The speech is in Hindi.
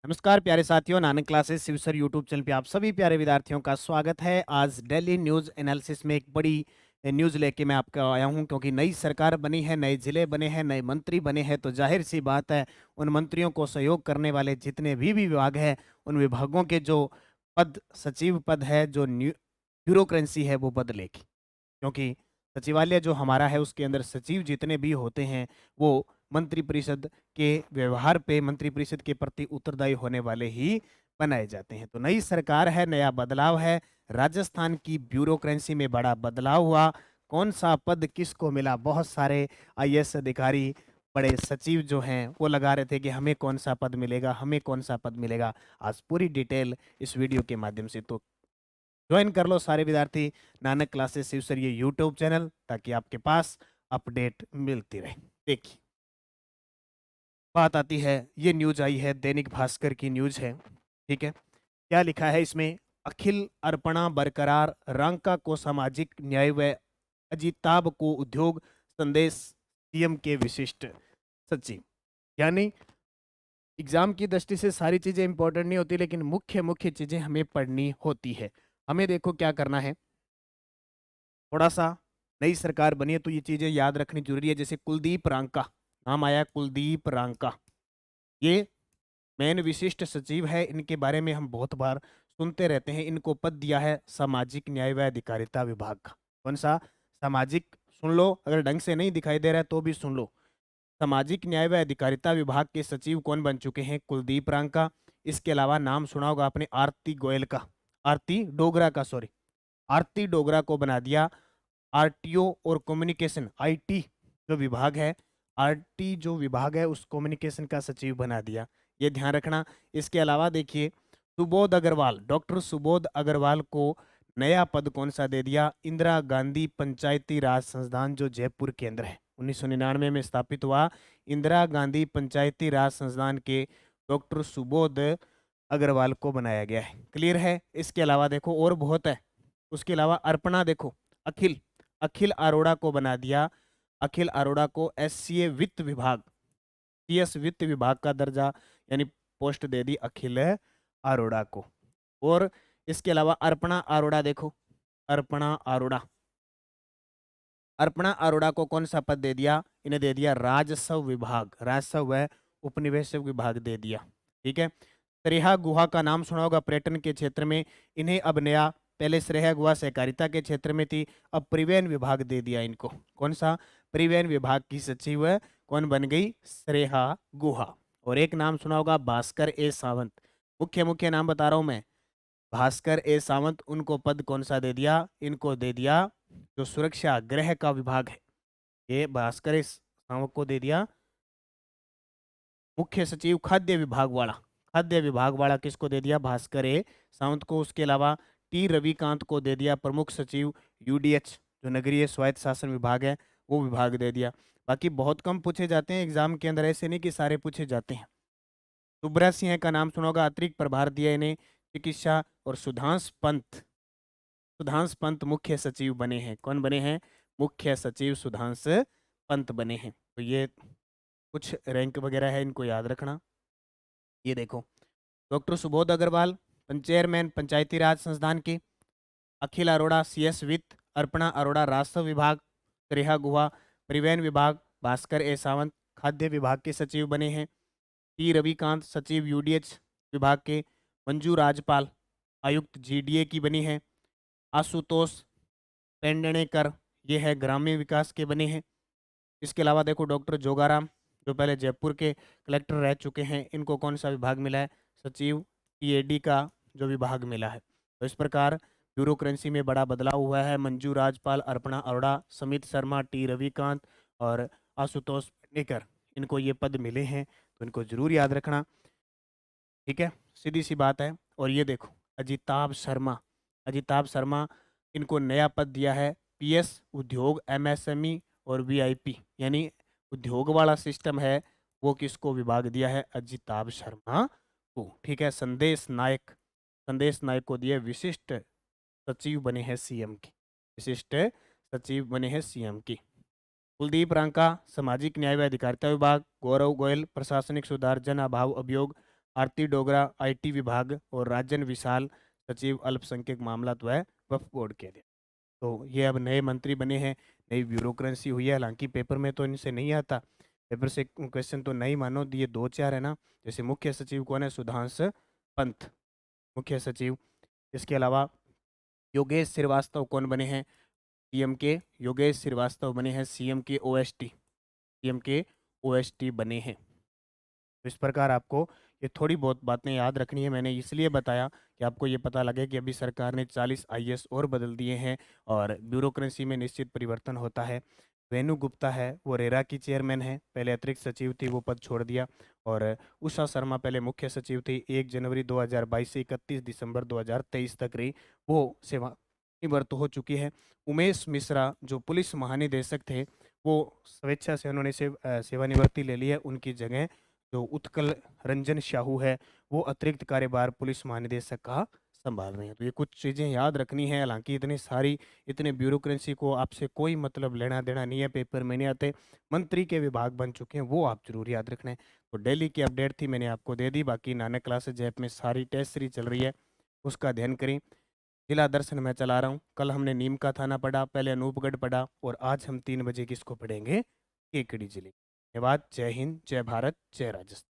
नमस्कार प्यारे साथियों, Nanak classes Shiv sir YouTube channel पे आप सभी प्यारे विद्यार्थियों का स्वागत है। आज डेली न्यूज़ एनालिसिस में एक बड़ी न्यूज़ लेके मैं आपका आया हूं, क्योंकि नई सरकार बनी है, नए जिले बने हैं, नए मंत्री बने हैं, तो जाहिर सी बात है उन मंत्रियों को सहयोग करने वाले जितने भी विभाग हैं, उन विभागों के जो पद, सचिव पद है, जो ब्यूरोक्रेंसी है, वो बदलेगी। क्योंकि सचिवालय जो हमारा है उसके अंदर सचिव जितने भी होते हैं वो मंत्रिपरिषद के व्यवहार पे, मंत्रिपरिषद के प्रति उत्तरदायी होने वाले ही बनाए जाते हैं। तो नई सरकार है, नया बदलाव है। राजस्थान की ब्यूरोक्रेसी में बड़ा बदलाव हुआ। कौन सा पद किसको मिला? बहुत सारे आईएएस अधिकारी, बड़े सचिव जो हैं वो लगा रहे थे कि हमें कौन सा पद मिलेगा, हमें कौन सा पद मिलेगा। आज पूरी डिटेल इस वीडियो के माध्यम से तो ज्वाइन कर लो सारे विद्यार्थी नानक क्लासेस शिव सर ये यूट्यूब चैनल, ताकि आपके पास अपडेट मिलती रहे। देखिए, बात आती है, ये न्यूज आई है, दैनिक भास्कर की न्यूज है। ठीक है, क्या लिखा है इसमें? अखिल अर्पणा बरकरार, रांका को सामाजिक न्याय व अजिताभ को उद्योग संदेश, सीएम के विशिष्ट सचिव। यानी एग्जाम की दृष्टि से सारी चीजें इंपॉर्टेंट नहीं होती, लेकिन मुख्य मुख्य चीजें हमें पढ़नी होती है। हमें देखो क्या करना है, थोड़ा सा नई सरकार बनी है तो ये चीजें याद रखनी जरूरी है। जैसे कुलदीप रांका नाम आया, कुलदीप रांका ये मेन विशिष्ट सचिव है। इनके बारे में हम बहुत बार सुनते रहते हैं। इनको पद दिया है सामाजिक न्याय व अधिकारिता विभाग का। कौन सा? सामाजिक, सुन लो, अगर ढंग से नहीं दिखाई दे रहा है तो भी सुन लो। सामाजिक न्याय व अधिकारिता विभाग के सचिव कौन बन चुके हैं? कुलदीप रांका। इसके अलावा नाम सुना होगा आपने आरती गोयल का, आरती डोगरा का, सॉरी, आरती डोगरा को बना दिया आरटीओ और कम्युनिकेशन, आईटी जो विभाग है, आरटी जो विभाग है उस कम्युनिकेशन का सचिव बना दिया। ये ध्यान रखना। इसके अलावा देखिए, सुबोध अग्रवाल, डॉक्टर सुबोध अग्रवाल को नया पद कौन सा दे दिया? इंदिरा गांधी पंचायती राज संस्थान जो जयपुर के अंदर है, 1999 में स्थापित हुआ इंदिरा गांधी पंचायती राज संस्थान के डॉक्टर सुबोध अग्रवाल को बनाया गया है। क्लियर है? इसके अलावा देखो और बहुत है। उसके अलावा अर्पणा देखो, अखिल, अखिल अरोड़ा को बना दिया, अखिल अरोड़ा को एससीए वित्त विभाग, सीएस वित्त विभाग का दर्जा यानी पोस्ट दे दी अखिल अरोड़ा को। और इसके अलावा अर्पणा अरोड़ा देखो, अर्पणा अरोड़ा, अर्पणा अरोड़ा को कौन सा पद दे दिया? इन्हें दे दिया राजस्व विभाग, राजस्व व उपनिवेशक विभाग दे दिया। ठीक है। श्रेया गुहा का नाम सुना होगा, पर्यटन के क्षेत्र में। इन्हें अब नया, पहले श्रेया गुहा सहकारिता के क्षेत्र में थी, अब परिवहन विभाग दे दिया इनको। कौन सा? परिवहन विभाग की सचिव है, कौन बन गई? श्रेया गुहा। और एक नाम सुना होगा भास्कर ए सावंत। मुख्य मुख्य नाम बता रहा हूं मैं। भास्कर ए सावंत, उनको पद कौन सा दे दिया? इनको दे दिया जो सुरक्षा गृह का विभाग है, ये भास्कर ए सावंत को दे दिया मुख्य सचिव खाद्य विभाग वाला। खाद्य विभाग वाला किसको दे दिया? भास्कर ए सावंत को। उसके अलावा टी रविकांत को दे दिया प्रमुख सचिव यूडीएच जो नगरीय स्वायत्त शासन विभाग है, वो विभाग दे दिया। बाकी बहुत कम पूछे जाते हैं एग्जाम के अंदर, ऐसे नहीं कि सारे पूछे जाते हैं। सुब्रा सिंह का नाम सुना होगा, अतिरिक्त प्रभार दिया इन्हें चिकित्सा। और सुधांश पंत, सुधांश पंत मुख्य सचिव बने हैं। कौन बने हैं? मुख्य सचिव सुधांश पंत बने हैं। तो ये कुछ रैंक वगैरह है, इनको याद रखना। ये देखो, डॉक्टर सुबोध अग्रवाल चेयरमैन पंचायती राज संस्थान के, अखिल अरोड़ा सीएस वित्त, अर्पणा अरोड़ा राजस्व विभाग, श्रेया गुहा परिवहन विभाग, भास्कर ए सावंत खाद्य विभाग के सचिव बने हैं, टी रविकांत सचिव यूडीएच विभाग के, मंजू राजपाल आयुक्त जीडीए की बनी है, आशुतोष पेंडणेकर ये है ग्रामीण विकास के बने हैं। इसके अलावा देखो डॉक्टर जोगाराम जो पहले जयपुर के कलेक्टर रह चुके हैं, इनको कौन सा विभाग मिला है? सचिव टीएडी का जो विभाग मिला है। तो इस प्रकार ब्यूरोक्रेसी में बड़ा बदलाव हुआ है। मंजू राजपाल, अर्पणा अरोड़ा, समित शर्मा, टी रविकांत और आशुतोष पेडनेकर, इनको ये पद मिले हैं, तो इनको जरूर याद रखना। ठीक है, सीधी सी बात है। और ये देखो अजिताभ शर्मा, अजिताभ शर्मा, इनको नया पद दिया है पीएस उद्योग, एमएसएमई और वीआईपी, यानी उद्योग वाला सिस्टम है वो किसको विभाग दिया है? अजिताभ शर्मा को। ठीक है, संदेश नायक, संदेश नायक को दिए विशिष्ट सचिव बने हैं सीएम के, विशिष्ट सचिव बने हैं सीएम की। कुलदीप रांका सामाजिक न्याय व अधिकारिता विभाग, गौरव गोयल प्रशासनिक सुधार जन अभाव अभियोग, आरती डोगरा आईटी विभाग और राजन विशाल सचिव अल्पसंख्यक मामलात व वक्फ बोर्ड के थे। तो ये अब नए मंत्री बने हैं, नई ब्यूरोक्रेसी हुई है। हालांकि पेपर में तो इनसे नहीं आता, पेपर से क्वेश्चन तो नहीं मानो, ये दो चार है ना। जैसे मुख्य सचिव कौन है? सुधांश पंत मुख्य सचिव। इसके अलावा योगेश श्रीवास्तव कौन बने हैं? सीएम के योगेश श्रीवास्तव बने हैं सीएम के ओएसटी, सीएम के ओएसटी बने हैं। तो इस प्रकार आपको ये थोड़ी बहुत बातें याद रखनी है। मैंने इसलिए बताया कि आपको ये पता लगे कि अभी सरकार ने 40 आईएएस और बदल दिए हैं और ब्यूरोक्रेसी में निश्चित परिवर्तन होता है। वेणु गुप्ता है वो रेरा की चेयरमैन है, पहले अतिरिक्त सचिव थी, वो पद छोड़ दिया। और उषा शर्मा पहले मुख्य सचिव थी, 1 जनवरी 2022 से 31 दिसंबर 2023 तक रही, वो सेवा निवृत्त हो चुकी है। उमेश मिश्रा जो पुलिस महानिदेशक थे, वो स्वेच्छा से उन्होंने सेवानिवृत्ति ले ली है। उनकी जगह जो उत्कल रंजन शाहू है वो अतिरिक्त कार्यभार पुलिस महानिदेशक का संभाल रहे हैं। तो ये कुछ चीज़ें याद रखनी है। हालांकि इतने ब्यूरोक्रेसी को आपसे कोई मतलब लेना देना नहीं है, पेपर में नहीं आते। मंत्री के विभाग बन चुके हैं, वो आप जरूर याद रखना है। तो डेली की अपडेट थी, मैंने आपको दे दी। बाकी नानक क्लासेज ऐप में सारी टेस्ट सीरीज चल रही है, उसका अध्ययन करें। जिला दर्शन मैं चला रहा हूँ। कल हमने नीम का थाना पढ़ा, पहले अनूपगढ़ पढ़ा, और आज हम 3 बजे किसको पढ़ेंगे? केकड़ी जिले। धन्यवाद। जय हिंद, जय भारत, जय राजस्थान।